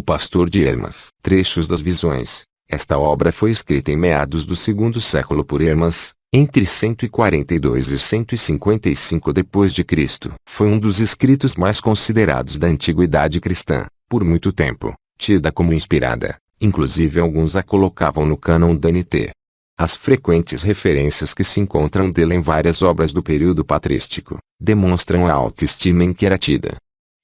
Pastor de Hermas. Trechos das Visões. Esta obra foi escrita em meados do segundo século por Hermas, entre 142 e 155 d.C. Foi um dos escritos mais considerados da antiguidade cristã, por muito tempo, tida como inspirada. Inclusive alguns a colocavam no cânon da NT. As frequentes referências que se encontram dele em várias obras do período patrístico, demonstram a alta estima em que era tida.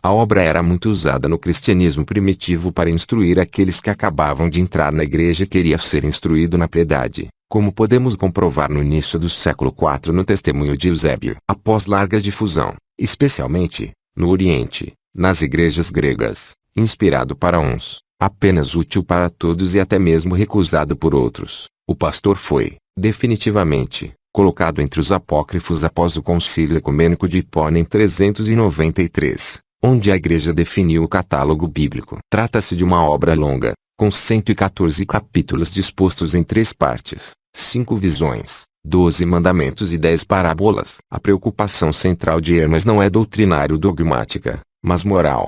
A obra era muito usada no cristianismo primitivo para instruir aqueles que acabavam de entrar na igreja e queriam ser instruído na piedade, como podemos comprovar no início do século IV no testemunho de Eusébio. Após larga difusão, especialmente, no Oriente, nas igrejas gregas, inspirado para uns, apenas útil para todos e até mesmo recusado por outros, o pastor foi, definitivamente, colocado entre os apócrifos após o Concílio Ecumênico de Hipona em 393, onde a igreja definiu o catálogo bíblico. Trata-se de uma obra longa, com 114 capítulos dispostos em 3 partes, 5 visões, 12 mandamentos e 10 parábolas. A preocupação central de Hermas não é doutrinário-dogmática, mas moral.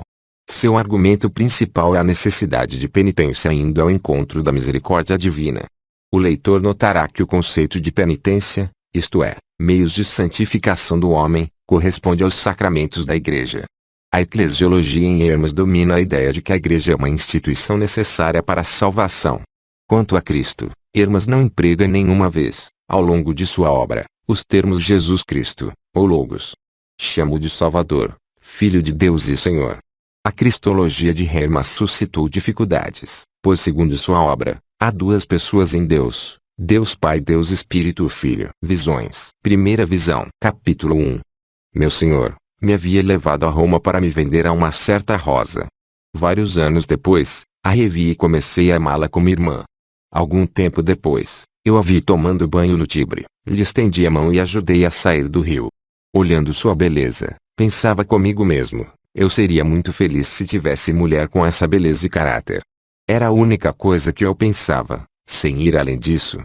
Seu argumento principal é a necessidade de penitência indo ao encontro da misericórdia divina. O leitor notará que o conceito de penitência, isto é, meios de santificação do homem, corresponde aos sacramentos da igreja. A eclesiologia em Hermas domina a ideia de que a igreja é uma instituição necessária para a salvação. Quanto a Cristo, Hermas não emprega nenhuma vez, ao longo de sua obra, os termos Jesus Cristo, ou Logos. Chama-o de Salvador, Filho de Deus e Senhor. A cristologia de Hermas suscitou dificuldades, pois segundo sua obra, há 2 pessoas em Deus, Deus Pai, Deus Espírito Filho. Visões. Primeira visão. Capítulo 1. Meu Senhor me havia levado a Roma para me vender a uma certa rosa. Vários anos depois, a revi e comecei a amá-la como irmã. Algum tempo depois, eu a vi tomando banho no Tibre, lhe estendi a mão e ajudei a sair do rio. Olhando sua beleza, pensava comigo mesmo, eu seria muito feliz se tivesse mulher com essa beleza e caráter. Era a única coisa que eu pensava, sem ir além disso.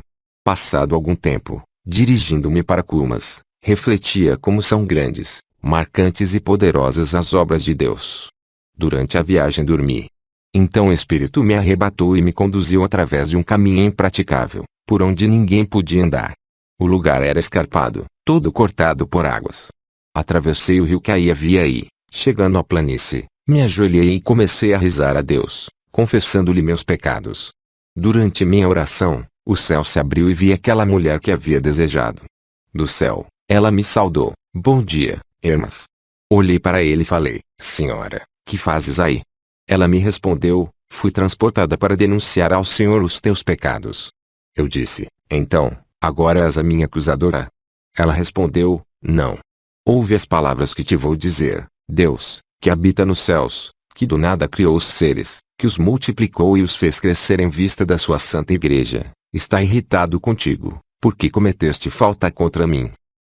Passado algum tempo, dirigindo-me para Cumas, refletia como são grandes, marcantes e poderosas as obras de Deus. Durante a viagem dormi. Então o Espírito me arrebatou e me conduziu através de um caminho impraticável, por onde ninguém podia andar. O lugar era escarpado, todo cortado por águas. Atravessei o rio que aí havia e, chegando à planície, me ajoelhei e comecei a rezar a Deus, confessando-lhe meus pecados. Durante minha oração, o céu se abriu e vi aquela mulher que havia desejado. Do céu, ela me saudou: bom dia, Hermas. Olhei para ele e falei: Senhora, que fazes aí? Ela me respondeu: fui transportada para denunciar ao Senhor os teus pecados. Eu disse: então, agora és a minha acusadora? Ela respondeu: não. Ouve as palavras que te vou dizer. Deus, que habita nos céus, que do nada criou os seres, que os multiplicou e os fez crescer em vista da sua santa igreja, está irritado contigo, porque cometeste falta contra mim.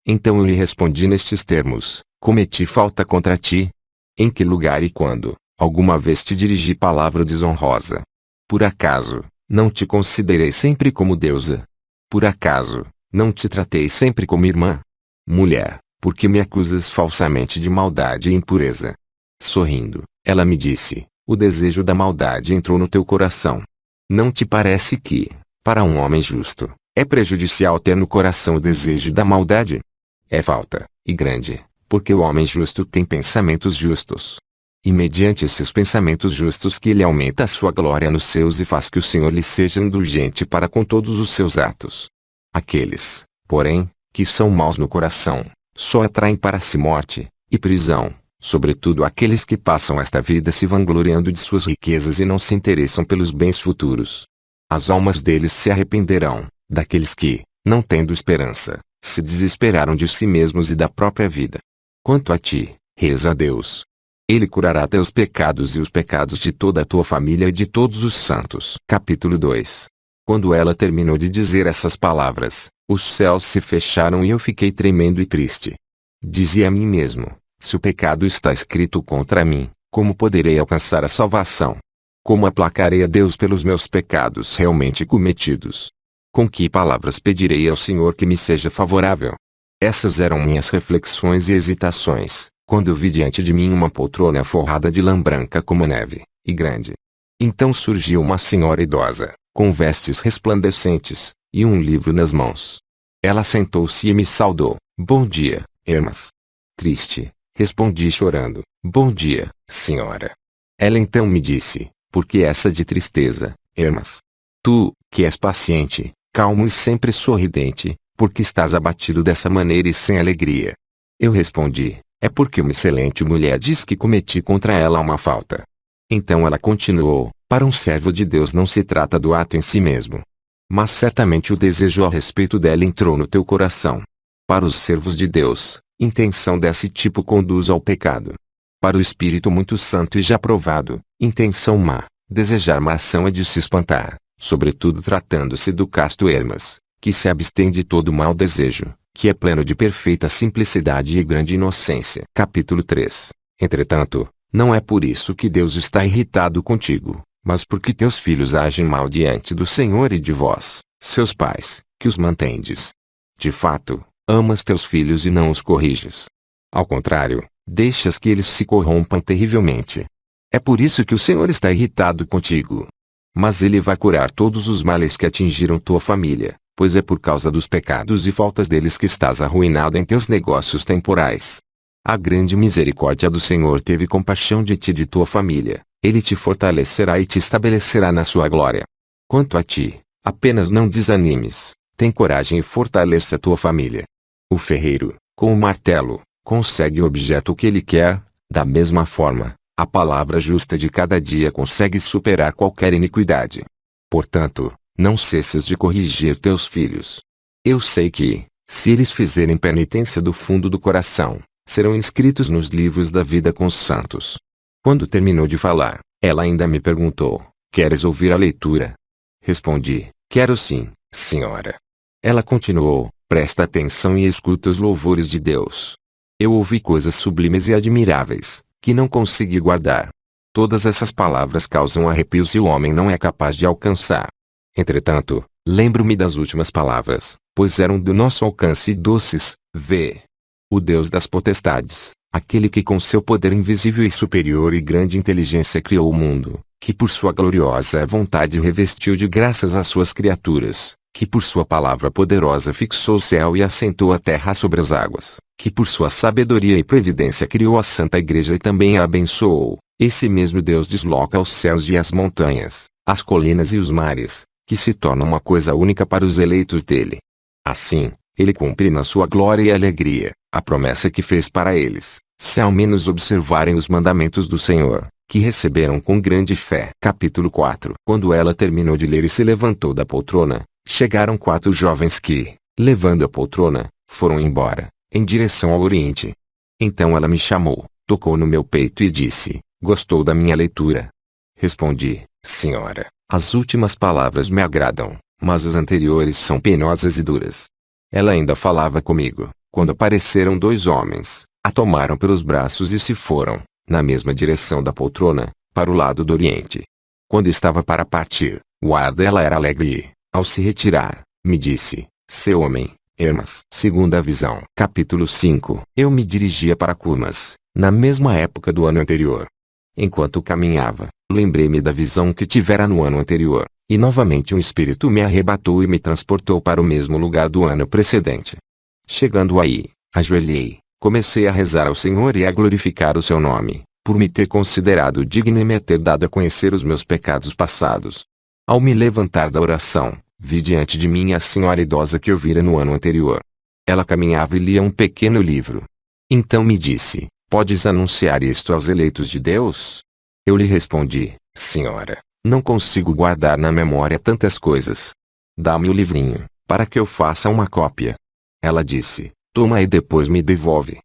Então eu lhe respondi nestes termos: cometi falta contra ti? Em que lugar e quando, alguma vez te dirigi palavra desonrosa? Por acaso, não te considerei sempre como deusa? Por acaso, não te tratei sempre como irmã? Mulher, por que me acusas falsamente de maldade e impureza? Sorrindo, ela me disse: o desejo da maldade entrou no teu coração. Não te parece que, para um homem justo, é prejudicial ter no coração o desejo da maldade? É falta, e grande, porque o homem justo tem pensamentos justos. E mediante esses pensamentos justos que ele aumenta a sua glória nos seus e faz que o Senhor lhe seja indulgente para com todos os seus atos. Aqueles, porém, que são maus no coração, só atraem para si morte e prisão, sobretudo aqueles que passam esta vida se vangloriando de suas riquezas e não se interessam pelos bens futuros. As almas deles se arrependerão, daqueles que, não tendo esperança, se desesperaram de si mesmos e da própria vida. Quanto a ti, reza a Deus. Ele curará teus pecados e os pecados de toda a tua família e de todos os santos. Capítulo 2. Quando ela terminou de dizer essas palavras, os céus se fecharam e eu fiquei tremendo e triste. Dizia a mim mesmo: se o pecado está escrito contra mim, como poderei alcançar a salvação? Como aplacarei a Deus pelos meus pecados realmente cometidos? Com que palavras pedirei ao Senhor que me seja favorável? Essas eram minhas reflexões e hesitações, quando eu vi diante de mim uma poltrona forrada de lã branca como neve, e grande. Então surgiu uma senhora idosa, com vestes resplandecentes, e um livro nas mãos. Ela sentou-se e me saudou. Bom dia, Hermas. Triste, respondi chorando. Bom dia, senhora. Ela então me disse, por que essa de tristeza, Hermas? Tu, que és paciente, calmo e sempre sorridente, por que estás abatido dessa maneira e sem alegria? Eu respondi, é porque uma excelente mulher diz que cometi contra ela uma falta. Então ela continuou, para um servo de Deus não se trata do ato em si mesmo. Mas certamente o desejo a respeito dela entrou no teu coração. Para os servos de Deus, intenção desse tipo conduz ao pecado. Para o Espírito muito santo e já provado, intenção má, desejar má ação é de se espantar, sobretudo tratando-se do casto Hermas, que se abstém de todo mau desejo, que é pleno de perfeita simplicidade e grande inocência. Capítulo 3. Entretanto, não é por isso que Deus está irritado contigo, mas porque teus filhos agem mal diante do Senhor e de vós, seus pais, que os mantendes. De fato, amas teus filhos e não os corriges. Ao contrário, deixas que eles se corrompam terrivelmente. É por isso que o Senhor está irritado contigo. Mas Ele vai curar todos os males que atingiram tua família, pois é por causa dos pecados e faltas deles que estás arruinado em teus negócios temporais. A grande misericórdia do Senhor teve compaixão de ti e de tua família. Ele te fortalecerá e te estabelecerá na sua glória. Quanto a ti, apenas não desanimes, tem coragem e fortaleça tua família. O ferreiro, com o martelo, consegue o objeto que ele quer, da mesma forma, a palavra justa de cada dia consegue superar qualquer iniquidade. Portanto, não cesses de corrigir teus filhos. Eu sei que, se eles fizerem penitência do fundo do coração, serão inscritos nos livros da vida com os santos. Quando terminou de falar, ela ainda me perguntou, queres ouvir a leitura? Respondi, quero sim, senhora. Ela continuou, presta atenção e escuta os louvores de Deus. Eu ouvi coisas sublimes e admiráveis, que não consegui guardar. Todas essas palavras causam arrepios e o homem não é capaz de alcançar. Entretanto, lembro-me das últimas palavras, pois eram do nosso alcance e doces, vê. O Deus das potestades, aquele que com seu poder invisível e superior e grande inteligência criou o mundo, que por sua gloriosa vontade revestiu de graças as suas criaturas, que por sua palavra poderosa fixou o céu e assentou a terra sobre as águas, que por sua sabedoria e previdência criou a Santa Igreja e também a abençoou, esse mesmo Deus desloca os céus e as montanhas, as colinas e os mares, que se tornam uma coisa única para os eleitos dele. Assim, ele cumpre na sua glória e alegria a promessa que fez para eles, se ao menos observarem os mandamentos do Senhor, que receberam com grande fé. Capítulo 4. Quando ela terminou de ler e se levantou da poltrona, chegaram 4 jovens que, levando a poltrona, foram embora, em direção ao oriente. Então ela me chamou, tocou no meu peito e disse, gostou da minha leitura? Respondi, senhora, as últimas palavras me agradam, mas as anteriores são penosas e duras. Ela ainda falava comigo, quando apareceram 2 homens, a tomaram pelos braços e se foram, na mesma direção da poltrona, para o lado do oriente. Quando estava para partir, o ar dela era alegre e, ao se retirar, me disse, seu homem, Hermas. Segunda visão. Capítulo 5. Eu me dirigia para Cumas, na mesma época do ano anterior. Enquanto caminhava, lembrei-me da visão que tivera no ano anterior, e novamente um espírito me arrebatou e me transportou para o mesmo lugar do ano precedente. Chegando aí, ajoelhei, comecei a rezar ao Senhor e a glorificar o seu nome, por me ter considerado digno e me ter dado a conhecer os meus pecados passados. Ao me levantar da oração, vi diante de mim a senhora idosa que eu vira no ano anterior. Ela caminhava e lia um pequeno livro. Então me disse, podes anunciar isto aos eleitos de Deus? Eu lhe respondi, senhora, não consigo guardar na memória tantas coisas. Dá-me o livrinho, para que eu faça uma cópia. Ela disse, toma e depois me devolve.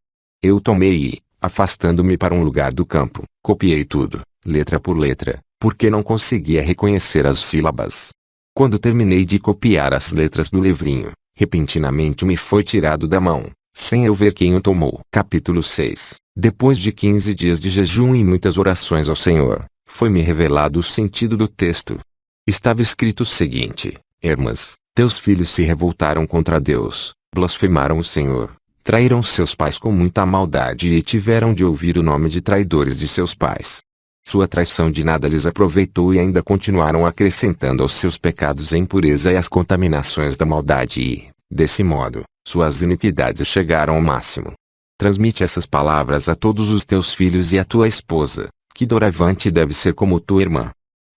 Eu tomei e, afastando-me para um lugar do campo, copiei tudo, letra por letra, porque não conseguia reconhecer as sílabas. Quando terminei de copiar as letras do livrinho, repentinamente me foi tirado da mão, sem eu ver quem o tomou. Capítulo 6. Depois de 15 dias de jejum e muitas orações ao Senhor, foi-me revelado o sentido do texto. Estava escrito o seguinte, Hermas, teus filhos se revoltaram contra Deus, blasfemaram o Senhor, traíram seus pais com muita maldade e tiveram de ouvir o nome de traidores de seus pais. Sua traição de nada lhes aproveitou e ainda continuaram acrescentando aos seus pecados a impureza e as contaminações da maldade e, desse modo, suas iniquidades chegaram ao máximo. Transmite essas palavras a todos os teus filhos e à tua esposa, que doravante deve ser como tua irmã.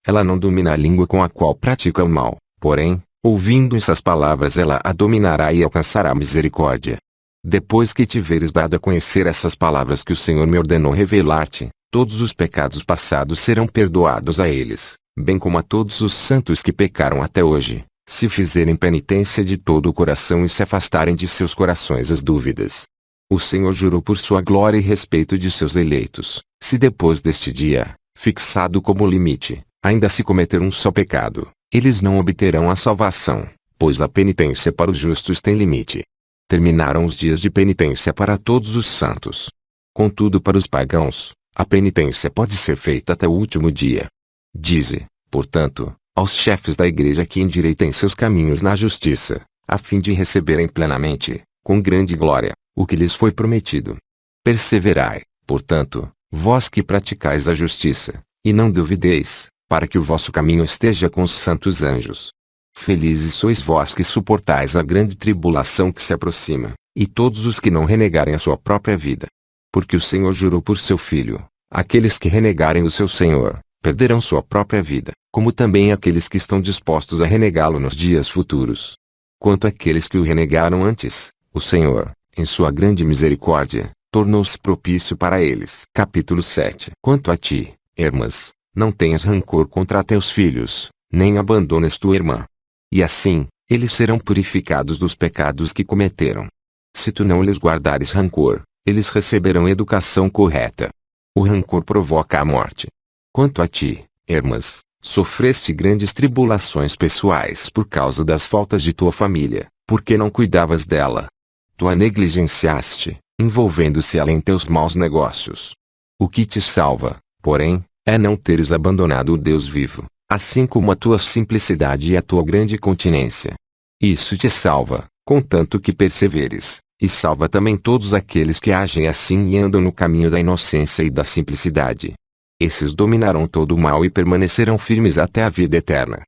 Ela não domina a língua com a qual pratica o mal, porém, ouvindo essas palavras ela a dominará e alcançará misericórdia. Depois que tiveres dado a conhecer essas palavras que o Senhor me ordenou revelar-te, todos os pecados passados serão perdoados a eles, bem como a todos os santos que pecaram até hoje, se fizerem penitência de todo o coração e se afastarem de seus corações as dúvidas. O Senhor jurou por sua glória e respeito de seus eleitos, se depois deste dia, fixado como limite, ainda se cometer um só pecado, eles não obterão a salvação, pois a penitência para os justos tem limite. Terminaram os dias de penitência para todos os santos. Contudo, para os pagãos, a penitência pode ser feita até o último dia. Dize, portanto, aos chefes da igreja que endireitem seus caminhos na justiça, a fim de receberem plenamente, com grande glória, o que lhes foi prometido. Perseverai, portanto, vós que praticais a justiça, e não duvideis, para que o vosso caminho esteja com os santos anjos. Felizes sois vós que suportais a grande tribulação que se aproxima, e todos os que não renegarem a sua própria vida. Porque o Senhor jurou por seu Filho, aqueles que renegarem o seu Senhor, perderão sua própria vida, como também aqueles que estão dispostos a renegá-lo nos dias futuros. Quanto àqueles que o renegaram antes, o Senhor, em sua grande misericórdia, tornou-se propício para eles. Capítulo 7. Quanto a ti, Hermas, não tenhas rancor contra teus filhos, nem abandones tua irmã. E assim, eles serão purificados dos pecados que cometeram. Se tu não lhes guardares rancor, eles receberão educação correta. O rancor provoca a morte. Quanto a ti, Hermas, sofreste grandes tribulações pessoais por causa das faltas de tua família, porque não cuidavas dela. Tu a negligenciaste, envolvendo-se ela em teus maus negócios. O que te salva, porém, é não teres abandonado o Deus vivo, assim como a tua simplicidade e a tua grande continência. Isso te salva, contanto que perseveres, e salva também todos aqueles que agem assim e andam no caminho da inocência e da simplicidade. Esses dominarão todo o mal e permanecerão firmes até a vida eterna.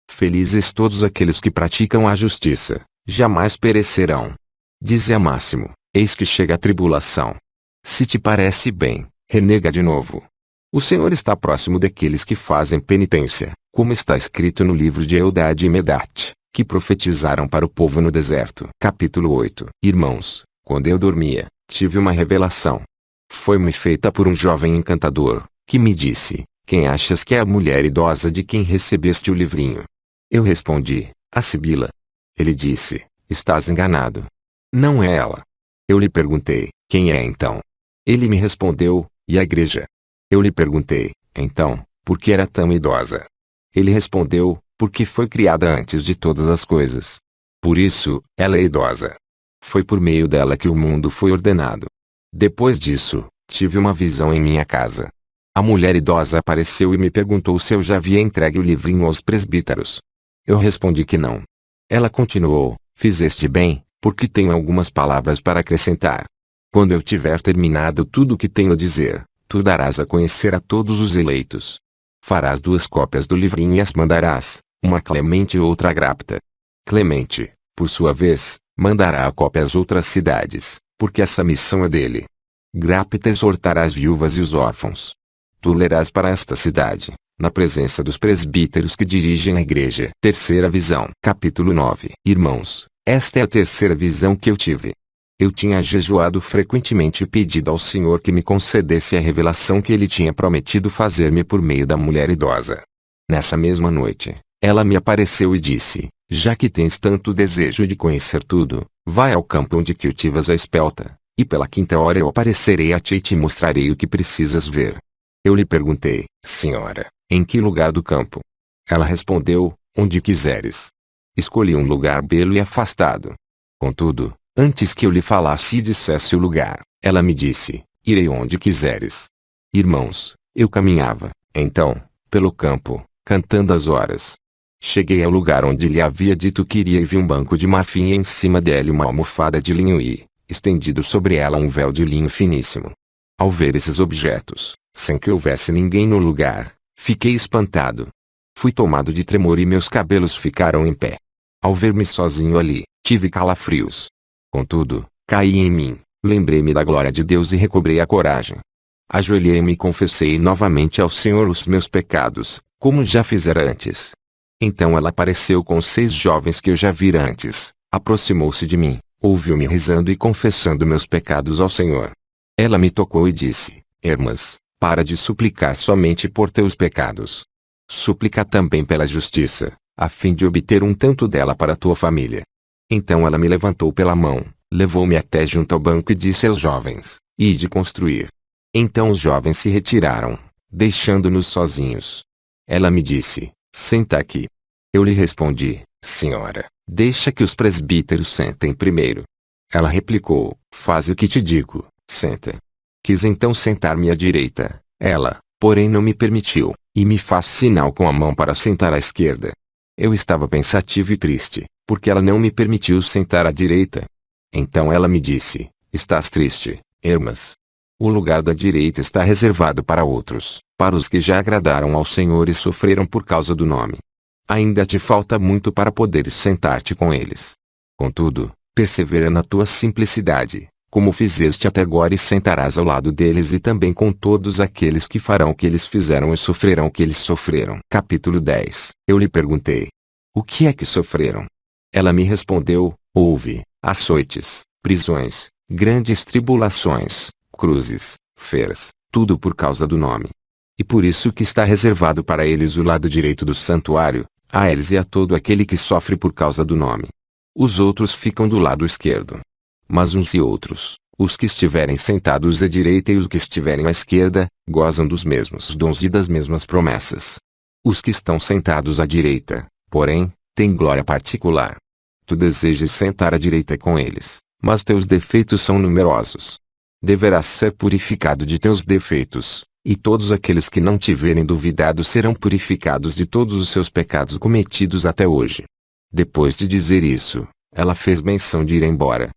Felizes todos aqueles que praticam a justiça, jamais perecerão. Dize a Máximo, eis que chega a tribulação. Se te parece bem, renega de novo. O Senhor está próximo daqueles que fazem penitência, como está escrito no livro de Eldade e Medate, que profetizaram para o povo no deserto. Capítulo 8. Irmãos, quando eu dormia, tive uma revelação. Foi-me feita por um jovem encantador, que me disse, quem achas que é a mulher idosa de quem recebeste o livrinho? Eu respondi, a Sibila. Ele disse, estás enganado. Não é ela. Eu lhe perguntei, quem é então? Ele me respondeu, e a igreja? Eu lhe perguntei, então, por que era tão idosa? Ele respondeu, porque foi criada antes de todas as coisas. Por isso, ela é idosa. Foi por meio dela que o mundo foi ordenado. Depois disso, tive uma visão em minha casa. A mulher idosa apareceu e me perguntou se eu já havia entregue o livrinho aos presbíteros. Eu respondi que não. Ela continuou, fizeste bem, porque tenho algumas palavras para acrescentar. Quando eu tiver terminado tudo o que tenho a dizer, tu darás a conhecer a todos os eleitos. Farás 2 cópias do livrinho e as mandarás, uma a Clemente e outra a Grapta. Clemente, por sua vez, mandará a cópia às outras cidades, porque essa missão é dele. Grapta exortará as viúvas e os órfãos. Tu lerás para esta cidade, na presença dos presbíteros que dirigem a igreja. Terceira visão. Capítulo 9. Irmãos, esta é a terceira visão que eu tive. Eu tinha jejuado frequentemente e pedido ao Senhor que me concedesse a revelação que ele tinha prometido fazer-me por meio da mulher idosa. Nessa mesma noite, ela me apareceu e disse, já que tens tanto desejo de conhecer tudo, vai ao campo onde cultivas a espelta, e pela 5ª hora eu aparecerei a ti e te mostrarei o que precisas ver. Eu lhe perguntei, Senhora, em que lugar do campo? Ela respondeu, onde quiseres. Escolhi um lugar belo e afastado. Contudo, antes que eu lhe falasse e dissesse o lugar, ela me disse, irei onde quiseres. Irmãos, eu caminhava, então, pelo campo, cantando as horas. Cheguei ao lugar onde lhe havia dito que iria e vi um banco de marfim e em cima dele uma almofada de linho e, estendido sobre ela um véu de linho finíssimo. Ao ver esses objetos, sem que houvesse ninguém no lugar. Fiquei espantado. Fui tomado de tremor e meus cabelos ficaram em pé. Ao ver-me sozinho ali, tive calafrios. Contudo, caí em mim, lembrei-me da glória de Deus e recobrei a coragem. Ajoelhei-me e confessei novamente ao Senhor os meus pecados, como já fizera antes. Então ela apareceu com os 6 jovens que eu já vira antes, aproximou-se de mim, ouviu-me rezando e confessando meus pecados ao Senhor. Ela me tocou e disse: Hermas, para de suplicar somente por teus pecados. Suplica também pela justiça, a fim de obter um tanto dela para tua família. Então ela me levantou pela mão, levou-me até junto ao banco e disse aos jovens: Ide construir. Então os jovens se retiraram, deixando-nos sozinhos. Ela me disse: Senta aqui. Eu lhe respondi: Senhora, deixa que os presbíteros sentem primeiro. Ela replicou: Faz o que te digo, senta. Quis então sentar-me à direita. Ela, porém, não me permitiu, e me faz sinal com a mão para sentar à esquerda. Eu estava pensativo e triste, porque ela não me permitiu sentar à direita. Então ela me disse: Estás triste, Hermas? O lugar da direita está reservado para outros, para os que já agradaram ao Senhor e sofreram por causa do nome. Ainda te falta muito para poderes sentar-te com eles. Contudo, persevera na tua simplicidade, como fizeste até agora, e sentarás ao lado deles e também com todos aqueles que farão o que eles fizeram e sofrerão o que eles sofreram. Capítulo 10. Eu lhe perguntei: O que é que sofreram? Ela me respondeu: Houve açoites, prisões, grandes tribulações, cruzes, feras, tudo por causa do nome. E por isso que está reservado para eles o lado direito do santuário, a eles e a todo aquele que sofre por causa do nome. Os outros ficam do lado esquerdo. Mas uns e outros, os que estiverem sentados à direita e os que estiverem à esquerda, gozam dos mesmos dons e das mesmas promessas. Os que estão sentados à direita, porém, têm glória particular. Tu desejas sentar à direita com eles, mas teus defeitos são numerosos. Deverás ser purificado de teus defeitos, e todos aqueles que não tiverem duvidado serão purificados de todos os seus pecados cometidos até hoje. Depois de dizer isso, ela fez menção de ir embora.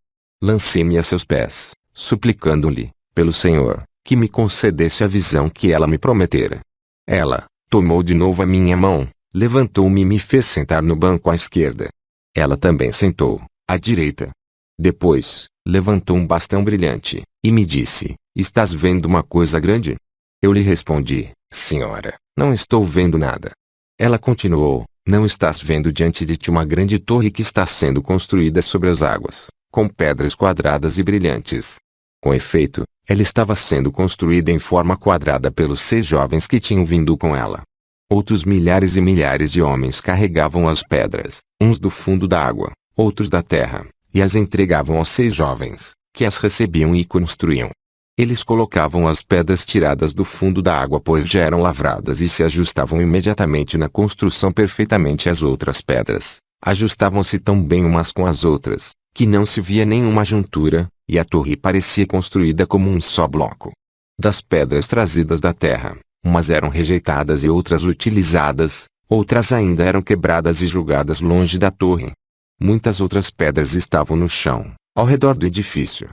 Lancei-me a seus pés, suplicando-lhe, pelo Senhor, que me concedesse a visão que ela me prometera. Ela tomou de novo a minha mão, levantou-me e me fez sentar no banco à esquerda. Ela também sentou, à direita. Depois, levantou um bastão brilhante, e me disse: Estás vendo uma coisa grande? Eu lhe respondi: Senhora, não estou vendo nada. Ela continuou: Não estás vendo diante de ti uma grande torre que está sendo construída sobre as águas, com pedras quadradas e brilhantes? Com efeito, ela estava sendo construída em forma quadrada pelos 6 jovens que tinham vindo com ela. Outros milhares e milhares de homens carregavam as pedras, uns do fundo da água, outros da terra, e as entregavam aos 6 jovens, que as recebiam e construíam. Eles colocavam as pedras tiradas do fundo da água, pois já eram lavradas, e se ajustavam imediatamente na construção perfeitamente às outras pedras. Ajustavam-se tão bem umas com as outras, que não se via nenhuma juntura, e a torre parecia construída como um só bloco. Das pedras trazidas da terra, umas eram rejeitadas e outras utilizadas, outras ainda eram quebradas e jogadas longe da torre. Muitas outras pedras estavam no chão, ao redor do edifício.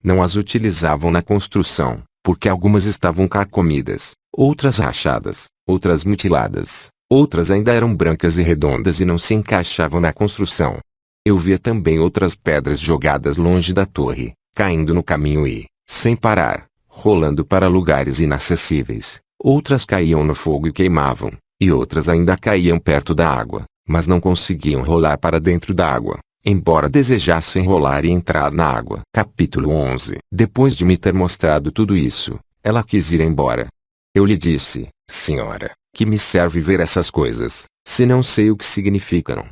Não as utilizavam na construção, porque algumas estavam carcomidas, outras rachadas, outras mutiladas, outras ainda eram brancas e redondas e não se encaixavam na construção. Eu via também outras pedras jogadas longe da torre, caindo no caminho e, sem parar, rolando para lugares inacessíveis. Outras caíam no fogo e queimavam, e outras ainda caíam perto da água, mas não conseguiam rolar para dentro da água, embora desejassem rolar e entrar na água. Capítulo 11. Depois de me ter mostrado tudo isso, ela quis ir embora. Eu lhe disse: Senhora, que me serve ver essas coisas, se não sei o que significam?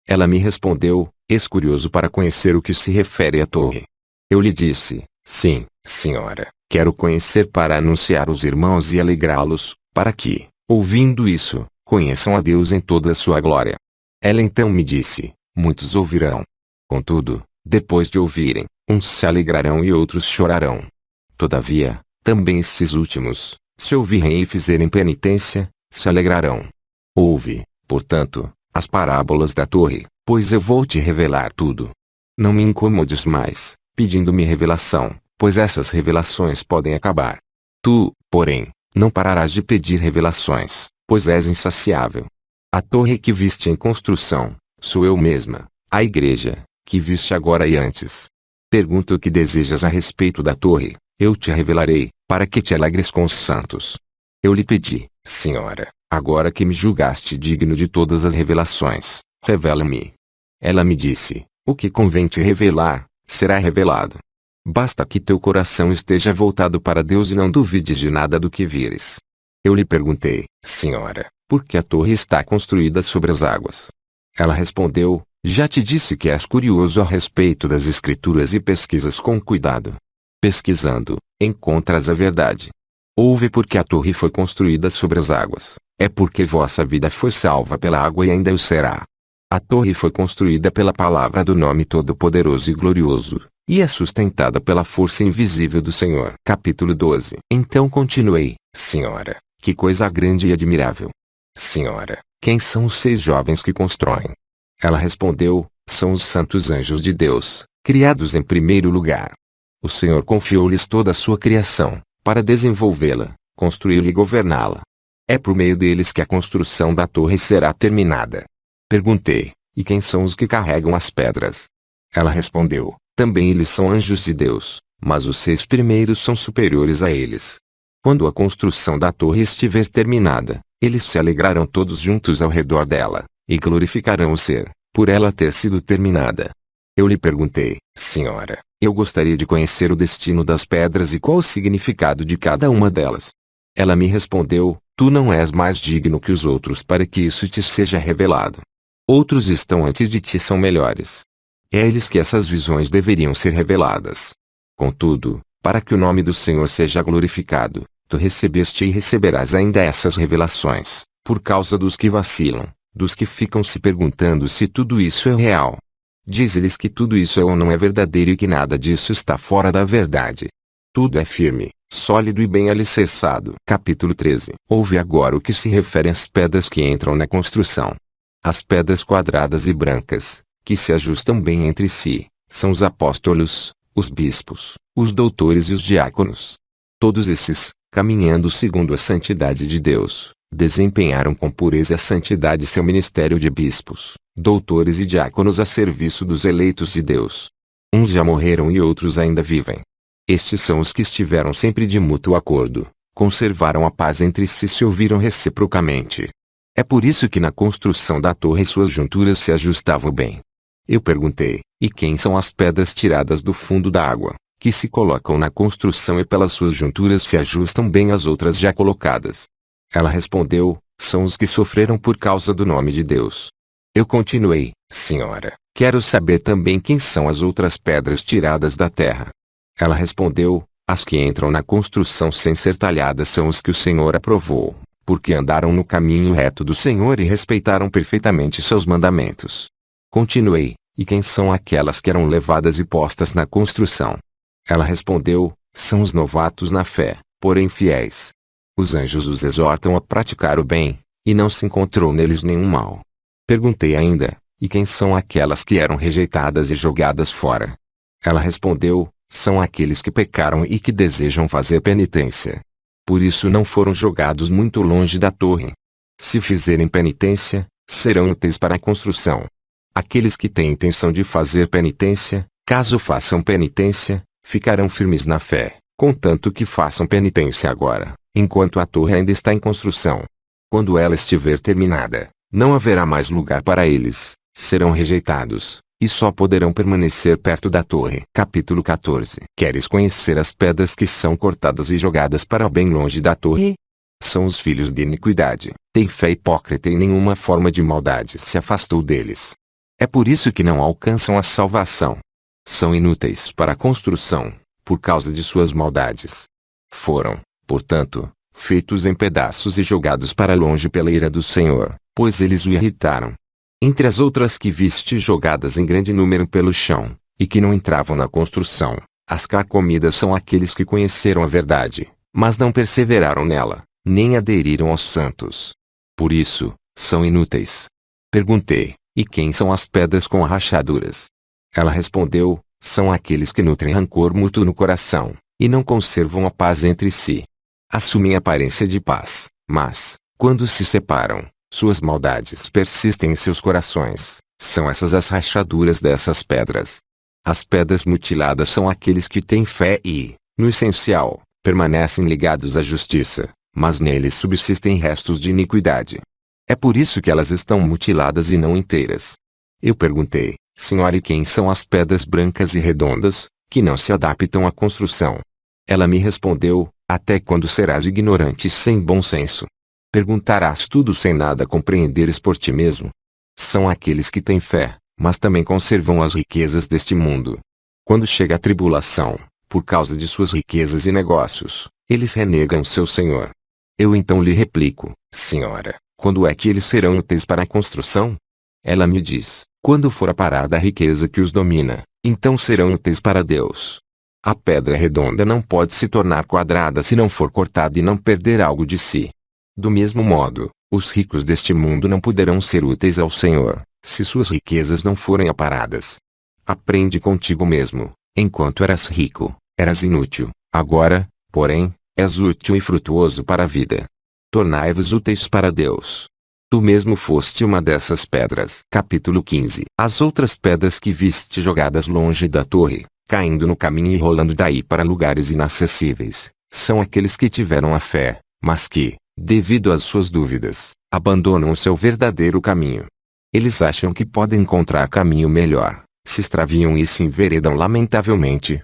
Ela me respondeu, curioso para conhecer o que se refere à torre. Eu lhe disse: Sim, senhora, quero conhecer para anunciar aos irmãos e alegrá-los, para que, ouvindo isso, conheçam a Deus em toda a sua glória. Ela então me disse: Muitos ouvirão. Contudo, depois de ouvirem, uns se alegrarão e outros chorarão. Todavia, também estes últimos, se ouvirem e fizerem penitência, se alegrarão. Ouve, portanto, as parábolas da torre, pois eu vou te revelar tudo. Não me incomodes mais, pedindo-me revelação, pois essas revelações podem acabar. Tu, porém, Não pararás de pedir revelações, pois és insaciável. A torre que viste em construção, sou eu mesma, a igreja, que viste agora e antes. Pergunta o que desejas a respeito da torre, eu te revelarei, para que te alegres com os santos. Eu lhe pedi, Senhora, agora que me julgaste digno de todas as revelações, revela-me. Ela me disse, o que convém te revelar, será revelado. Basta que teu coração esteja voltado para Deus e não duvides de nada do que vires. Eu lhe perguntei, Senhora, por que a torre está construída sobre as águas? Ela respondeu, já te disse que és curioso a respeito das Escrituras e pesquisas com cuidado. Pesquisando, encontras a verdade. Ouve porque a torre foi construída sobre as águas, é porque vossa vida foi salva pela água e ainda o será. A torre foi construída pela palavra do nome todo-poderoso e glorioso, e é sustentada pela força invisível do Senhor. Capítulo 12. Então continuei, Senhora, que coisa grande e admirável. Senhora, quem são os 6 jovens que constroem? Ela respondeu, são os santos anjos de Deus, criados em primeiro lugar. O Senhor confiou-lhes toda a sua criação, para desenvolvê-la, construí-la e governá-la. É por meio deles que a construção da torre será terminada. Perguntei, e quem são os que carregam as pedras? Ela respondeu, também eles são anjos de Deus, mas os 6 primeiros são superiores a eles. Quando a construção da torre estiver terminada, eles se alegrarão todos juntos ao redor dela, e glorificarão o ser, por ela ter sido terminada. Eu lhe perguntei, Senhora, eu gostaria de conhecer o destino das pedras e qual o significado de cada uma delas. Ela me respondeu, tu não és mais digno que os outros para que isso te seja revelado. Outros estão antes de ti são melhores. É a eles que essas visões deveriam ser reveladas. Contudo, para que o nome do Senhor seja glorificado, tu recebeste e receberás ainda essas revelações, por causa dos que vacilam, dos que ficam se perguntando se tudo isso é real. Diz-lhes que tudo isso é ou não é verdadeiro e que nada disso está fora da verdade. Tudo é firme, sólido e bem alicerçado. Capítulo 13. Ouve agora o que se refere às pedras que entram na construção. As pedras quadradas e brancas, que se ajustam bem entre si, são os apóstolos, os bispos, os doutores e os diáconos. Todos esses, caminhando segundo a santidade de Deus, desempenharam com pureza e santidade seu ministério de bispos, doutores e diáconos a serviço dos eleitos de Deus. Uns já morreram e outros ainda vivem. Estes são os que estiveram sempre de mútuo acordo, conservaram a paz entre si e se ouviram reciprocamente. É por isso que na construção da torre suas junturas se ajustavam bem. Eu perguntei, e quem são as pedras tiradas do fundo da água, que se colocam na construção e pelas suas junturas se ajustam bem às outras já colocadas? Ela respondeu, são os que sofreram por causa do nome de Deus. Eu continuei, Senhora, quero saber também quem são as outras pedras tiradas da terra. Ela respondeu, as que entram na construção sem ser talhadas são os que o Senhor aprovou, porque andaram no caminho reto do Senhor e respeitaram perfeitamente seus mandamentos. Continuei, e quem são aquelas que eram levadas e postas na construção? Ela respondeu, são os novatos na fé, porém fiéis. Os anjos os exortam a praticar o bem, e não se encontrou neles nenhum mal. Perguntei ainda, e quem são aquelas que eram rejeitadas e jogadas fora? Ela respondeu, são aqueles que pecaram e que desejam fazer penitência. Por isso não foram jogados muito longe da torre. Se fizerem penitência, serão úteis para a construção. Aqueles que têm intenção de fazer penitência, caso façam penitência, ficarão firmes na fé, contanto que façam penitência agora, enquanto a torre ainda está em construção. Quando ela estiver terminada, não haverá mais lugar para eles, serão rejeitados, e só poderão permanecer perto da torre. Capítulo 14. Queres conhecer as pedras que são cortadas e jogadas para bem longe da torre? São os filhos de iniquidade. Tem fé hipócrita e nenhuma forma de maldade se afastou deles. É por isso que não alcançam a salvação. São inúteis para a construção, por causa de suas maldades. Foram, portanto, feitos em pedaços e jogados para longe pela ira do Senhor, pois eles o irritaram. Entre as outras que viste jogadas em grande número pelo chão, e que não entravam na construção, as carcomidas são aqueles que conheceram a verdade, mas não perseveraram nela, nem aderiram aos santos. Por isso, são inúteis. Perguntei, e quem são as pedras com rachaduras? Ela respondeu, são aqueles que nutrem rancor mútuo no coração, e não conservam a paz entre si. assumem aparência de paz, mas, quando se separam, suas maldades persistem em seus corações. São essas as rachaduras dessas pedras. As pedras mutiladas são aqueles que têm fé e, no essencial, permanecem ligados à justiça, mas neles subsistem restos de iniquidade. É por isso que elas estão mutiladas e não inteiras. Eu perguntei, Senhora, e quem são as pedras brancas e redondas, que não se adaptam à construção? Ela me respondeu, até quando serás ignorante e sem bom senso? Perguntarás tudo sem nada compreenderes por ti mesmo? São aqueles que têm fé, mas também conservam as riquezas deste mundo. Quando chega a tribulação, por causa de suas riquezas e negócios, eles renegam seu Senhor. Eu então lhe replico, Senhora, quando é que eles serão úteis para a construção? Ela me diz, quando for aparada a riqueza que os domina, então serão úteis para Deus. A pedra redonda não pode se tornar quadrada se não for cortada e não perder algo de si. Do mesmo modo, os ricos deste mundo não poderão ser úteis ao Senhor, se suas riquezas não forem aparadas. Aprende contigo mesmo, enquanto eras rico, eras inútil, agora, porém, és útil e frutuoso para a vida. Tornai-vos úteis para Deus. Tu mesmo foste uma dessas pedras. Capítulo 15. As outras pedras que viste jogadas longe da torre, caindo no caminho e rolando daí para lugares inacessíveis, são aqueles que tiveram a fé, mas que, devido às suas dúvidas, abandonam o seu verdadeiro caminho. Eles acham que podem encontrar caminho melhor, se extraviam e se enveredam lamentavelmente,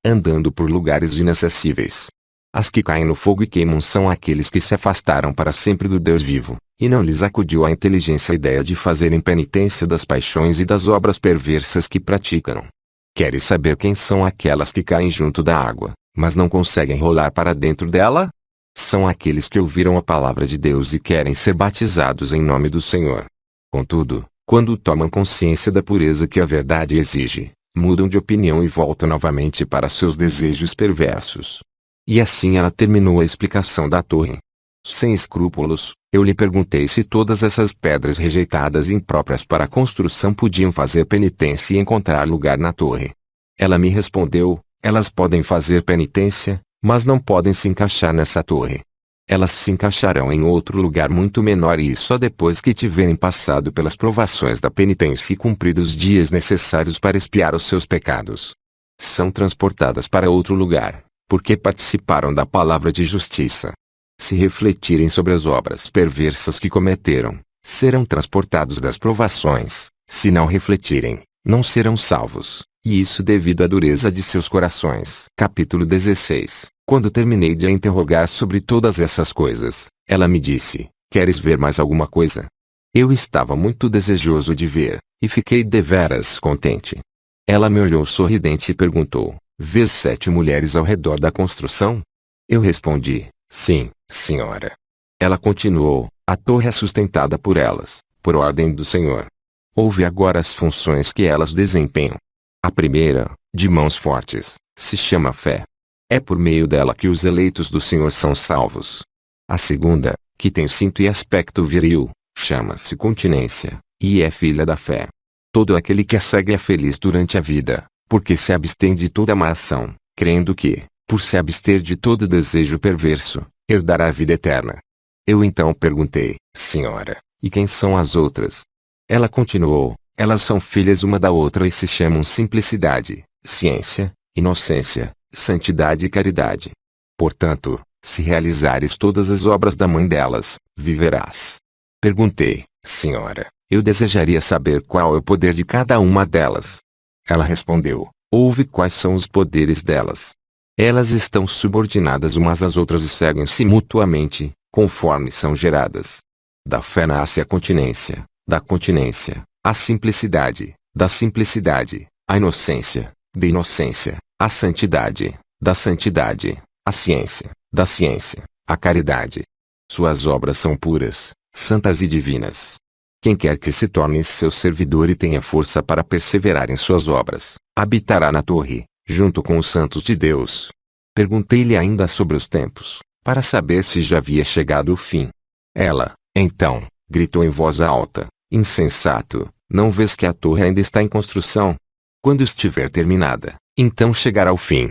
andando por lugares inacessíveis. As que caem no fogo e queimam são aqueles que se afastaram para sempre do Deus vivo, e não lhes acudiu à inteligência a ideia de fazerem penitência das paixões e das obras perversas que praticam. Queres saber quem são aquelas que caem junto da água, mas não conseguem rolar para dentro dela? São aqueles que ouviram a palavra de Deus e querem ser batizados em nome do Senhor. Contudo, quando tomam consciência da pureza que a verdade exige, mudam de opinião e voltam novamente para seus desejos perversos. E assim ela terminou a explicação da torre. Sem escrúpulos, eu lhe perguntei se todas essas pedras rejeitadas e impróprias para a construção podiam fazer penitência e encontrar lugar na torre. Ela me respondeu, elas podem fazer penitência, mas não podem se encaixar nessa torre. Elas se encaixarão em outro lugar muito menor e só depois que tiverem passado pelas provações da penitência e cumprido os dias necessários para expiar os seus pecados. São transportadas para outro lugar, porque participaram da palavra de justiça. Se refletirem sobre as obras perversas que cometeram, serão transportados das provações. Se não refletirem, não serão salvos, e isso devido à dureza de seus corações. Capítulo 16. Quando terminei de a interrogar sobre todas essas coisas, ela me disse, queres ver mais alguma coisa? Eu estava muito desejoso de ver, e fiquei deveras contente. Ela me olhou sorridente e perguntou, vês 7 mulheres ao redor da construção? Eu respondi, sim, senhora. Ela continuou, a torre é sustentada por elas, por ordem do Senhor. Ouve agora as funções que elas desempenham. A primeira, de mãos fortes, se chama fé. É por meio dela que os eleitos do Senhor são salvos. A segunda, que tem cinto e aspecto viril, chama-se continência, e é filha da fé. Todo aquele que a segue é feliz durante a vida, porque se abstém de toda má ação, crendo que, por se abster de todo desejo perverso, herdará a vida eterna. Eu então perguntei, senhora, e quem são as outras? Ela continuou, elas são filhas uma da outra e se chamam simplicidade, ciência, inocência, santidade e caridade. Portanto, se realizares todas as obras da mãe delas, viverás. Perguntei, senhora, eu desejaria saber qual é o poder de cada uma delas. Ela respondeu, ouve quais são os poderes delas. Elas estão subordinadas umas às outras e seguem-se mutuamente, conforme são geradas. Da fé nasce a continência, da continência, a simplicidade, da simplicidade, a inocência, da inocência, a santidade, da santidade, a ciência, da ciência, a caridade. Suas obras são puras, santas e divinas. Quem quer que se torne seu servidor e tenha força para perseverar em suas obras, habitará na torre, junto com os santos de Deus. Perguntei-lhe ainda sobre os tempos, para saber se já havia chegado o fim. Ela, então, gritou em voz alta, insensato, não vês que a torre ainda está em construção? Quando estiver terminada, então chegará o fim.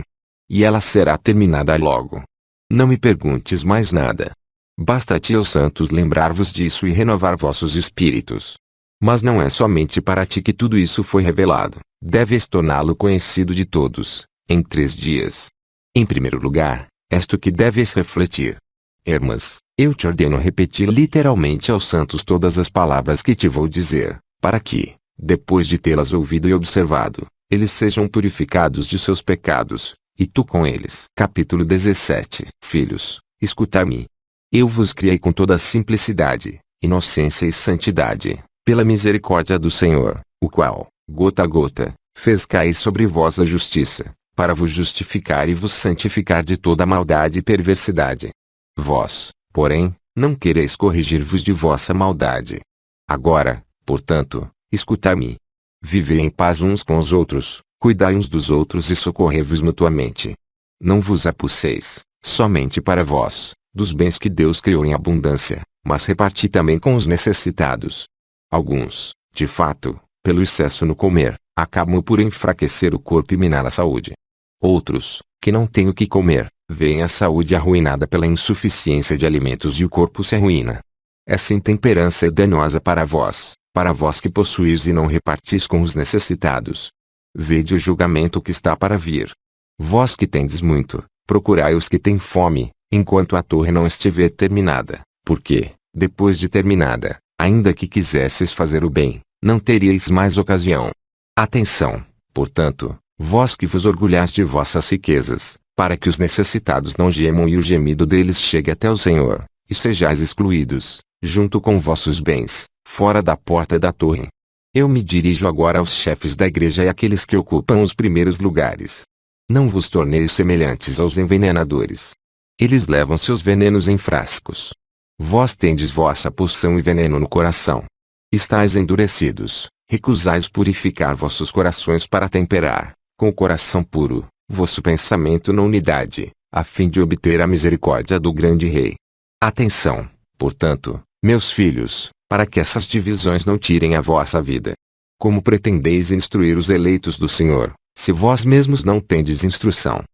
E ela será terminada logo. Não me perguntes mais nada. Basta-te, ó santos, lembrar-vos disso e renovar vossos espíritos. Mas não é somente para ti que tudo isso foi revelado. Deves torná-lo conhecido de todos, em 3 dias. Em primeiro lugar, és tu que deves refletir. Hermas, eu te ordeno repetir literalmente aos santos todas as palavras que te vou dizer, para que, depois de tê-las ouvido e observado, eles sejam purificados de seus pecados, e tu com eles. Capítulo 17. Filhos, escutai-me. Eu vos criei com toda simplicidade, inocência e santidade, pela misericórdia do Senhor, o qual, gota a gota, fez cair sobre vós a justiça, para vos justificar e vos santificar de toda maldade e perversidade. Vós, porém, não quereis corrigir-vos de vossa maldade. Agora, portanto, escutai-me. Vivei em paz uns com os outros, cuidai uns dos outros e socorrei-vos mutuamente. Não vos aposseis, somente para vós, dos bens que Deus criou em abundância, mas reparti também com os necessitados. Alguns, de fato, pelo excesso no comer, acabam por enfraquecer o corpo e minar a saúde. Outros, que não têm o que comer, veem a saúde arruinada pela insuficiência de alimentos e o corpo se arruína. Essa intemperança é danosa para vós que possuís e não repartis com os necessitados. Vede o julgamento que está para vir. Vós que tendes muito, procurai os que têm fome, enquanto a torre não estiver terminada, porque, depois de terminada, ainda que quisesseis fazer o bem, não teríeis mais ocasião. Atenção, portanto, vós que vos orgulhais de vossas riquezas, para que os necessitados não gemam e o gemido deles chegue até o Senhor, e sejais excluídos, junto com vossos bens, fora da porta da torre. Eu me dirijo agora aos chefes da igreja e àqueles que ocupam os primeiros lugares. Não vos torneis semelhantes aos envenenadores. Eles levam seus venenos em frascos. Vós tendes vossa poção e veneno no coração. Estais endurecidos, recusais purificar vossos corações para temperar, com o coração puro, vosso pensamento na unidade, a fim de obter a misericórdia do grande Rei. Atenção, portanto, meus filhos, para que essas divisões não tirem a vossa vida. Como pretendeis instruir os eleitos do Senhor, se vós mesmos não tendes instrução?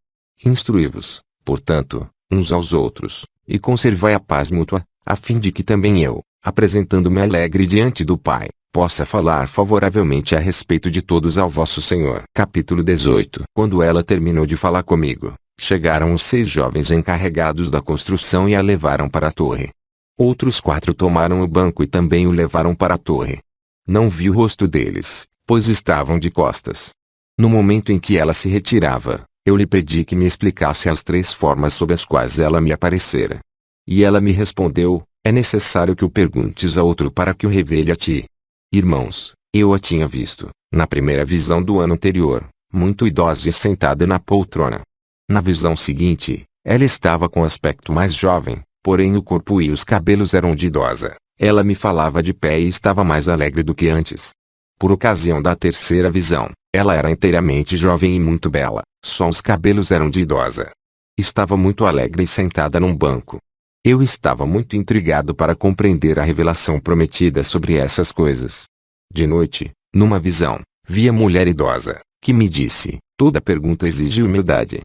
Instruí-vos, portanto, uns aos outros, e conservai a paz mútua, a fim de que também eu, apresentando-me alegre diante do Pai, possa falar favoravelmente a respeito de todos ao vosso Senhor. Capítulo 18. Quando ela terminou de falar comigo, chegaram os 6 jovens encarregados da construção e a levaram para a torre. Outros 4 tomaram o banco e também o levaram para a torre. Não vi o rosto deles, pois estavam de costas. No momento em que ela se retirava, eu lhe pedi que me explicasse as 3 formas sob as quais ela me aparecera. E ela me respondeu: é necessário que o perguntes a outro para que o revele a ti. Irmãos, eu a tinha visto, na primeira visão do ano anterior, muito idosa e sentada na poltrona. Na visão seguinte, ela estava com aspecto mais jovem, porém o corpo e os cabelos eram de idosa. Ela me falava de pé e estava mais alegre do que antes. Por ocasião da terceira visão, ela era inteiramente jovem e muito bela, só os cabelos eram de idosa. Estava muito alegre e sentada num banco. Eu estava muito intrigado para compreender a revelação prometida sobre essas coisas. De noite, numa visão, vi a mulher idosa, que me disse: toda pergunta exige humildade.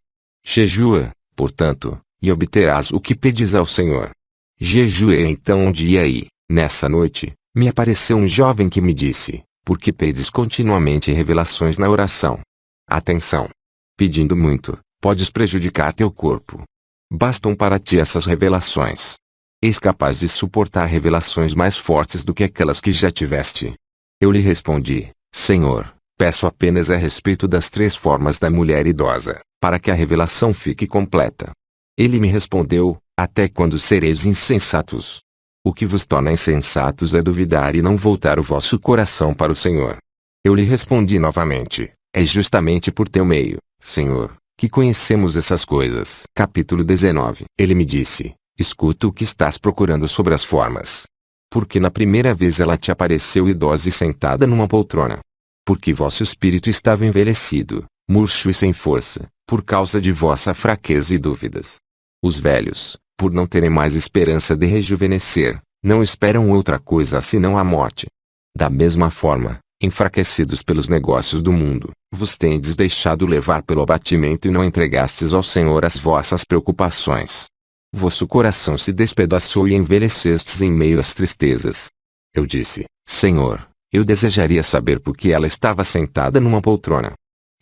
Jejua, portanto, e obterás o que pedis ao Senhor. Jejuei então um dia e, nessa noite, me apareceu um jovem que me disse: por que pedes continuamente revelações na oração? Atenção! Pedindo muito, podes prejudicar teu corpo. Bastam para ti essas revelações. És capaz de suportar revelações mais fortes do que aquelas que já tiveste. Eu lhe respondi: Senhor, peço apenas a respeito das 3 formas da mulher idosa, para que a revelação fique completa. Ele me respondeu: até quando sereis insensatos? O que vos torna insensatos é duvidar e não voltar o vosso coração para o Senhor. Eu lhe respondi novamente: é justamente por teu meio, Senhor, que conhecemos essas coisas. Capítulo 19. Ele me disse: escuta o que estás procurando sobre as formas. Porque na primeira vez ela te apareceu idosa e sentada numa poltrona. Porque vosso espírito estava envelhecido, murcho e sem força, por causa de vossa fraqueza e dúvidas. Os velhos, por não terem mais esperança de rejuvenescer, não esperam outra coisa senão a morte. Da mesma forma, enfraquecidos pelos negócios do mundo, vos tendes deixado levar pelo abatimento e não entregastes ao Senhor as vossas preocupações. Vosso coração se despedaçou e envelhecestes em meio às tristezas. Eu disse: Senhor, eu desejaria saber por que ela estava sentada numa poltrona.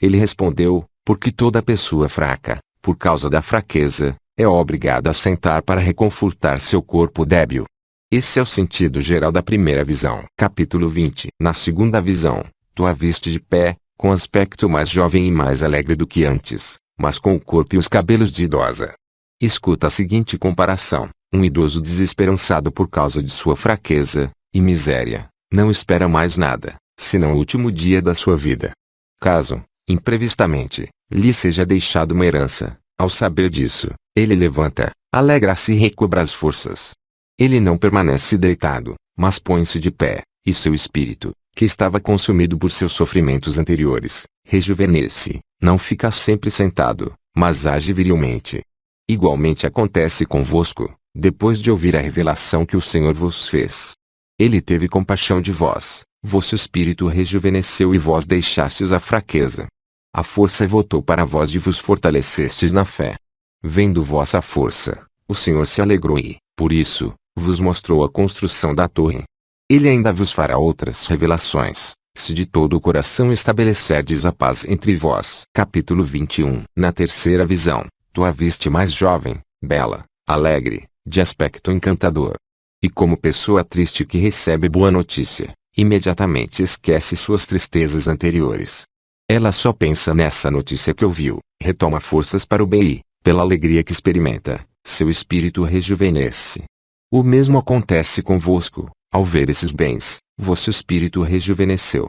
Ele respondeu: porque toda pessoa fraca, por causa da fraqueza, é obrigada a sentar para reconfortar seu corpo débil. Esse é o sentido geral da primeira visão. Capítulo 20. Na segunda visão, tu a viste de pé, com aspecto mais jovem e mais alegre do que antes, mas com o corpo e os cabelos de idosa. Escuta a seguinte comparação: um idoso desesperançado por causa de sua fraqueza e miséria, não espera mais nada, senão o último dia da sua vida. Caso, imprevistamente, lhe seja deixado uma herança, ao saber disso, ele levanta, alegra-se e recobra as forças. Ele não permanece deitado, mas põe-se de pé, e seu espírito, que estava consumido por seus sofrimentos anteriores, rejuvenesce, não fica sempre sentado, mas age virilmente. Igualmente acontece convosco, depois de ouvir a revelação que o Senhor vos fez. Ele teve compaixão de vós, vosso espírito rejuvenesceu e vós deixastes a fraqueza. A força voltou para vós e vos fortalecestes na fé. Vendo vossa força, o Senhor se alegrou e, por isso, vos mostrou a construção da torre. Ele ainda vos fará outras revelações, se de todo o coração estabelecerdes a paz entre vós. Capítulo 21. Na terceira visão, tu a viste mais jovem, bela, alegre, de aspecto encantador. E como pessoa triste que recebe boa notícia, imediatamente esquece suas tristezas anteriores. Ela só pensa nessa notícia que ouviu, retoma forças para o bem e, pela alegria que experimenta, seu espírito rejuvenesce. O mesmo acontece convosco, ao ver esses bens, vosso espírito rejuvenesceu.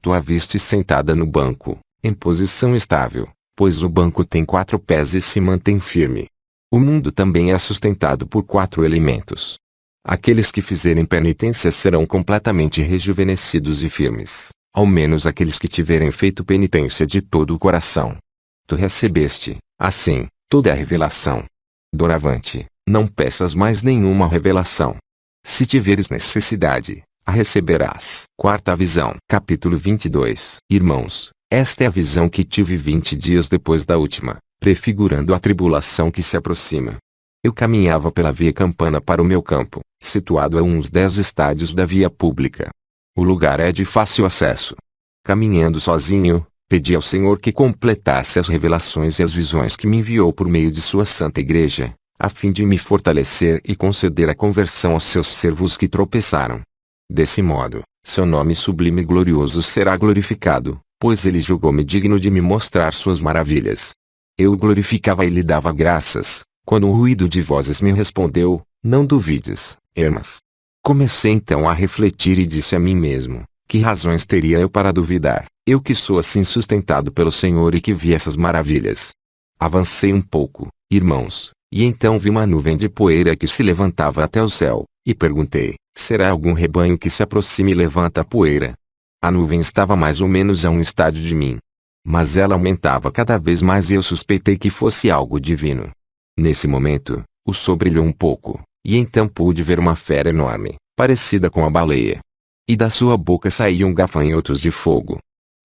Tu a viste sentada no banco, em posição estável, pois o banco tem 4 pés e se mantém firme. O mundo também é sustentado por 4 elementos. Aqueles que fizerem penitência serão completamente rejuvenescidos e firmes, ao menos aqueles que tiverem feito penitência de todo o coração. Tu recebeste, assim, toda a revelação. Doravante, não peças mais nenhuma revelação. Se tiveres necessidade, a receberás. Quarta visão. Capítulo 22. Irmãos, esta é a visão que tive 20 dias depois da última, prefigurando a tribulação que se aproxima. Eu caminhava pela via Campana para o meu campo, situado a uns 10 estádios da via pública. O lugar é de fácil acesso. Caminhando sozinho, pedi ao Senhor que completasse as revelações e as visões que me enviou por meio de sua santa igreja, a fim de me fortalecer e conceder a conversão aos seus servos que tropeçaram. Desse modo, seu nome sublime e glorioso será glorificado, pois ele julgou-me digno de me mostrar suas maravilhas. Eu o glorificava e lhe dava graças, quando um ruído de vozes me respondeu: não duvides, Hermas. Comecei então a refletir e disse a mim mesmo: que razões teria eu para duvidar, eu que sou assim sustentado pelo Senhor e que vi essas maravilhas? Avancei um pouco, irmãos, e então vi uma nuvem de poeira que se levantava até o céu, e perguntei: será algum rebanho que se aproxime e levanta a poeira? A nuvem estava mais ou menos a um estádio de mim. Mas ela aumentava cada vez mais e eu suspeitei que fosse algo divino. Nesse momento, o sol brilhou um pouco, e então pude ver uma fera enorme, parecida com a baleia. E da sua boca saíam gafanhotos de fogo.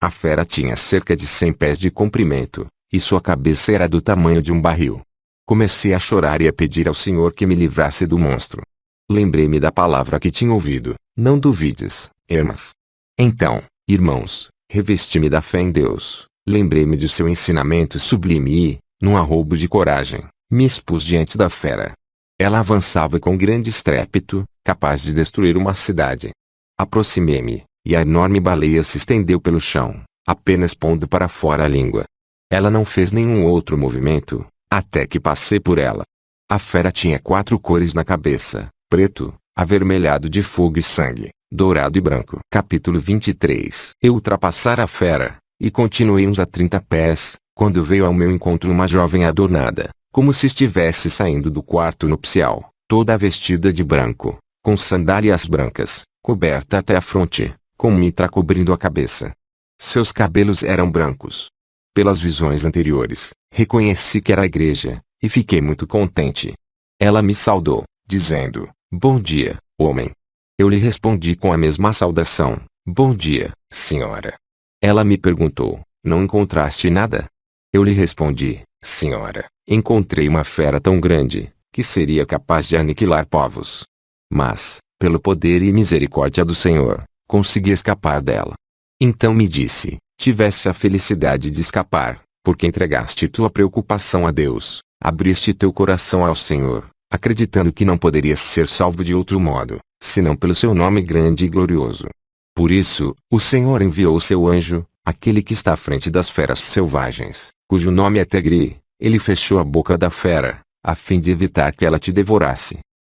A fera tinha cerca de 100 pés de comprimento, e sua cabeça era do tamanho de um barril. Comecei a chorar e a pedir ao Senhor que me livrasse do monstro. Lembrei-me da palavra que tinha ouvido: não duvides, Hermas. Então, irmãos, revesti-me da fé em Deus, lembrei-me de seu ensinamento sublime e, num arroubo de coragem, me expus diante da fera. Ela avançava com grande estrépito, capaz de destruir uma cidade. Aproximei-me, e a enorme baleia se estendeu pelo chão, apenas pondo para fora a língua. Ela não fez nenhum outro movimento, até que passei por ela. A fera tinha 4 cores na cabeça: preto, avermelhado de fogo e sangue, dourado e branco. Capítulo 23. Eu ultrapassara a fera, e continuei uns a 30 pés, quando veio ao meu encontro uma jovem adornada, como se estivesse saindo do quarto nupcial, toda vestida de branco, com sandálias brancas, coberta até a fronte, com mitra cobrindo a cabeça. Seus cabelos eram brancos. Pelas visões anteriores, reconheci que era a igreja, e fiquei muito contente. Ela me saudou, dizendo: bom dia, homem. Eu lhe respondi com a mesma saudação: bom dia, senhora. Ela me perguntou: não encontraste nada? Eu lhe respondi: senhora, encontrei uma fera tão grande, que seria capaz de aniquilar povos. Mas, pelo poder e misericórdia do Senhor, consegui escapar dela. Então me disse: tiveste a felicidade de escapar, porque entregaste tua preocupação a Deus, abriste teu coração ao Senhor, acreditando que não poderias ser salvo de outro modo, senão pelo seu nome grande e glorioso. Por isso, o Senhor enviou o seu anjo, aquele que está à frente das feras selvagens, cujo nome é Tegri. Ele fechou a boca da fera, a fim de evitar que ela te devorasse.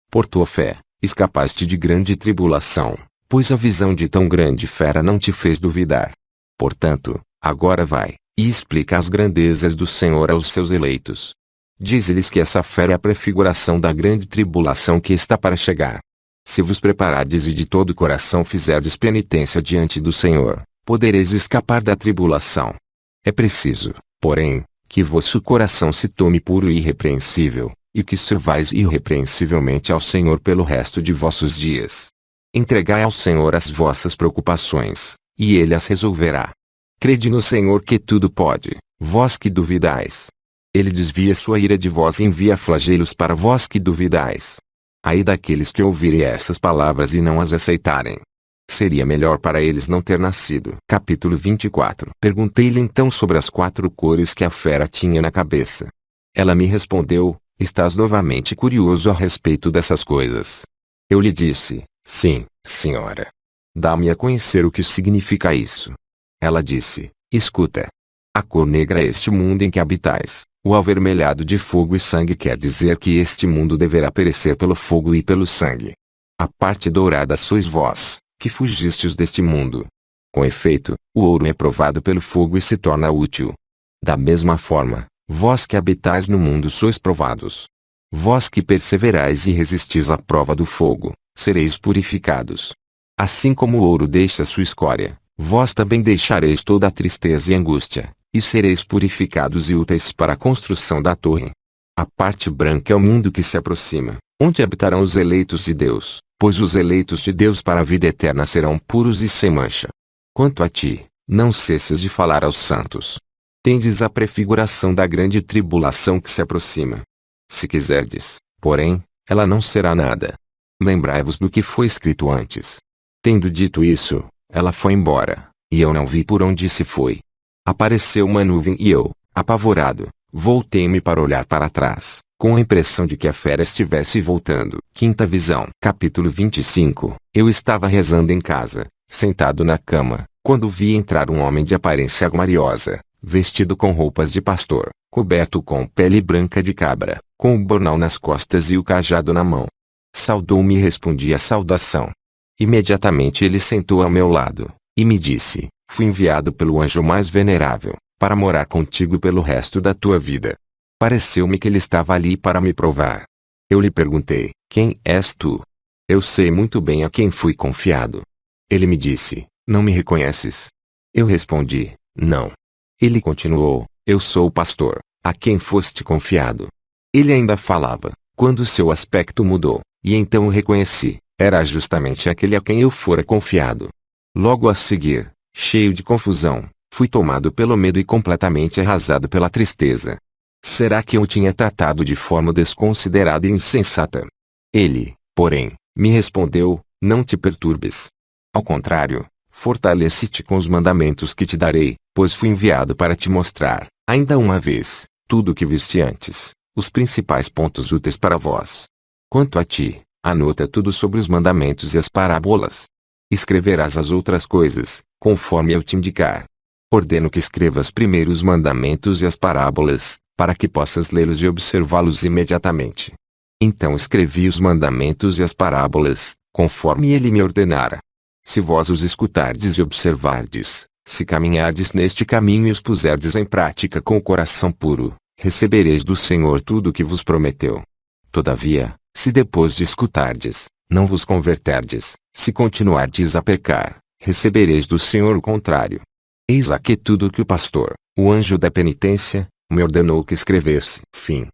Por tua fé, escapaste de grande tribulação, pois a visão de tão grande fera não te fez duvidar. Portanto, agora vai, e explica as grandezas do Senhor aos seus eleitos. Dize-lhes que essa fera é a prefiguração da grande tribulação que está para chegar. Se vos preparardes e de todo o coração fizerdes penitência diante do Senhor, podereis escapar da tribulação. É preciso, porém, que vosso coração se tome puro e irrepreensível, e que servais irrepreensivelmente ao Senhor pelo resto de vossos dias. Entregai ao Senhor as vossas preocupações, e Ele as resolverá. Crede no Senhor que tudo pode, vós que duvidais. Ele desvia sua ira de vós e envia flagelos para vós que duvidais. Ai daqueles que ouvirem essas palavras e não as aceitarem. Seria melhor para eles não ter nascido. Capítulo 24. Perguntei-lhe então sobre as 4 cores que a fera tinha na cabeça. Ela me respondeu: estás novamente curioso a respeito dessas coisas. Eu lhe disse: sim, senhora. Dá-me a conhecer o que significa isso. Ela disse: escuta. A cor negra é este mundo em que habitais. O avermelhado de fogo e sangue quer dizer que este mundo deverá perecer pelo fogo e pelo sangue. A parte dourada sois vós, que fugistes deste mundo. Com efeito, o ouro é provado pelo fogo e se torna útil. Da mesma forma, vós que habitais no mundo sois provados. Vós que perseverais e resistis à prova do fogo, sereis purificados. Assim como o ouro deixa sua escória, vós também deixareis toda a tristeza e angústia, e sereis purificados e úteis para a construção da torre. A parte branca é o mundo que se aproxima, onde habitarão os eleitos de Deus, pois os eleitos de Deus para a vida eterna serão puros e sem mancha. Quanto a ti, não cesses de falar aos santos. Tendes a prefiguração da grande tribulação que se aproxima. Se quiserdes, porém, ela não será nada. Lembrai-vos do que foi escrito antes. Tendo dito isso, ela foi embora, e eu não vi por onde se foi. Apareceu uma nuvem e eu, apavorado, voltei-me para olhar para trás, com a impressão de que a fera estivesse voltando. Quinta visão. Capítulo 25. Eu estava rezando em casa, sentado na cama, quando vi entrar um homem de aparência glariosa, vestido com roupas de pastor, coberto com pele branca de cabra, com o bornal nas costas e o cajado na mão. Saudou-me e respondi à saudação. Imediatamente ele sentou ao meu lado, e me disse: fui enviado pelo anjo mais venerável, para morar contigo pelo resto da tua vida. Pareceu-me que ele estava ali para me provar. Eu lhe perguntei: quem és tu? Eu sei muito bem a quem fui confiado. Ele me disse: não me reconheces? Eu respondi: não. Ele continuou: eu sou o pastor, a quem foste confiado. Ele ainda falava, quando seu aspecto mudou, e então o reconheci. Era justamente aquele a quem eu fora confiado. Logo a seguir, cheio de confusão, fui tomado pelo medo e completamente arrasado pela tristeza. Será que eu o tinha tratado de forma desconsiderada e insensata? Ele, porém, me respondeu: não te perturbes. Ao contrário, fortalece-te com os mandamentos que te darei, pois fui enviado para te mostrar, ainda uma vez, tudo o que viste antes, os principais pontos úteis para vós. Quanto a ti, anota tudo sobre os mandamentos e as parábolas. Escreverás as outras coisas, conforme eu te indicar. Ordeno que escrevas primeiro os mandamentos e as parábolas, para que possas lê-los e observá-los imediatamente. Então escrevi os mandamentos e as parábolas, conforme ele me ordenara. Se vós os escutardes e observardes, se caminhardes neste caminho e os puserdes em prática com o coração puro, recebereis do Senhor tudo o que vos prometeu. Todavia, se depois de escutardes, não vos converterdes, se continuardes a pecar, recebereis do Senhor o contrário. Eis aqui tudo o que o pastor, o anjo da penitência, me ordenou que escrevesse. Fim.